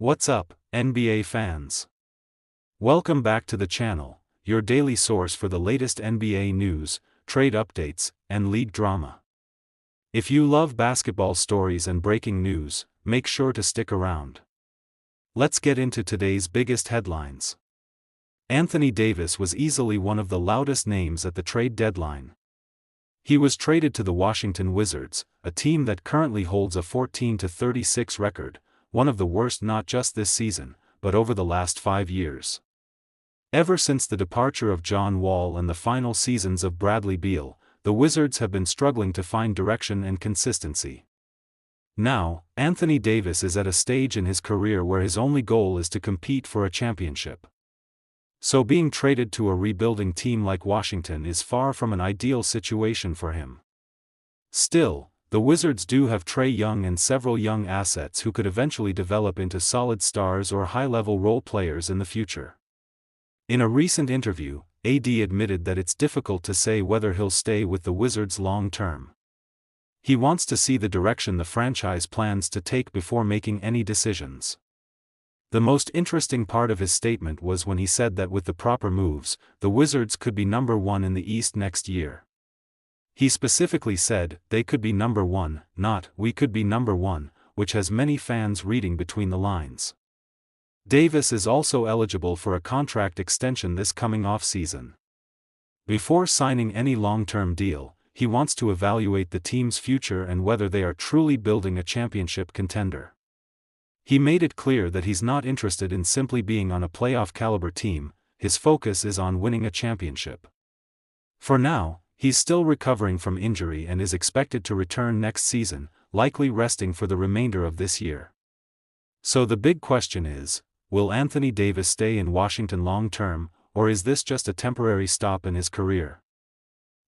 What's up, NBA fans? Welcome back to the channel, your daily source for the latest NBA news, trade updates, and league drama. If you love basketball stories and breaking news, make sure to stick around. Let's get into today's biggest headlines. Anthony Davis was easily one of the loudest names at the trade deadline. He was traded to the Washington Wizards, a team that currently holds a 14-36 record, one of the worst not just this season, but over the last 5 years. Ever since the departure of John Wall and the final seasons of Bradley Beal, the Wizards have been struggling to find direction and consistency. Now, Anthony Davis is at a stage in his career where his only goal is to compete for a championship. So being traded to a rebuilding team like Washington is far from an ideal situation for him. Still, the Wizards do have Trae Young and several young assets who could eventually develop into solid stars or high-level role players in the future. In a recent interview, AD admitted that it's difficult to say whether he'll stay with the Wizards long-term. He wants to see the direction the franchise plans to take before making any decisions. The most interesting part of his statement was when he said that with the proper moves, the Wizards could be number 1 in the East next year. He specifically said, "They could be number 1, not, we could be number 1, which has many fans reading between the lines." Davis is also eligible for a contract extension this coming off-season. Before signing any long-term deal, he wants to evaluate the team's future and whether they are truly building a championship contender. He made it clear that he's not interested in simply being on a playoff-caliber team, his focus is on winning a championship. For now, he's still recovering from injury and is expected to return next season, likely resting for the remainder of this year. So the big question is, will Anthony Davis stay in Washington long-term, or is this just a temporary stop in his career?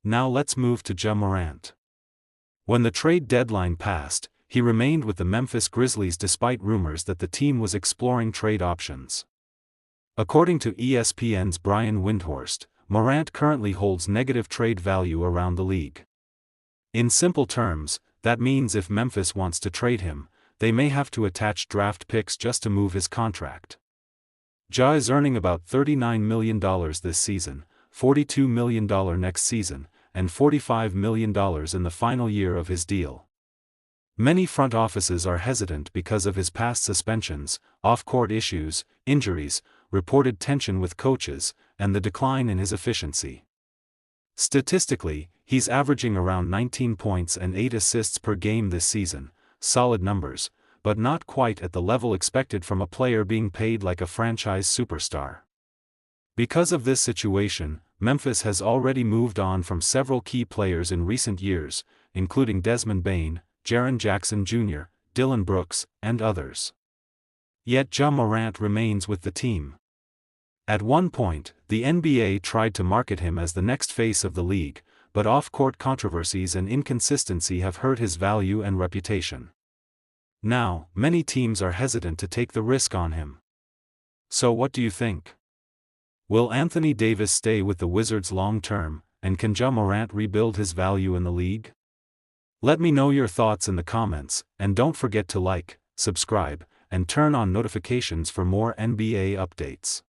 Now let's move to Ja Morant. When the trade deadline passed, he remained with the Memphis Grizzlies despite rumors that the team was exploring trade options. According to ESPN's Brian Windhorst, Morant currently holds negative trade value around the league. In simple terms, that means if Memphis wants to trade him, they may have to attach draft picks just to move his contract. Ja is earning about $39 million this season, $42 million next season, and $45 million in the final year of his deal. Many front offices are hesitant because of his past suspensions, off-court issues, injuries, reported tension with coaches, and the decline in his efficiency. Statistically, he's averaging around 19 points and 8 assists per game this season, solid numbers, but not quite at the level expected from a player being paid like a franchise superstar. Because of this situation, Memphis has already moved on from several key players in recent years, including Desmond Bane, Jaren Jackson Jr., Dillon Brooks, and others. Yet Ja Morant remains with the team. At one point, the NBA tried to market him as the next face of the league, but off-court controversies and inconsistency have hurt his value and reputation. Now, many teams are hesitant to take the risk on him. So what do you think? Will Anthony Davis stay with the Wizards long-term, and can Ja Morant rebuild his value in the league? Let me know your thoughts in the comments, and don't forget to like, subscribe, and turn on notifications for more NBA updates.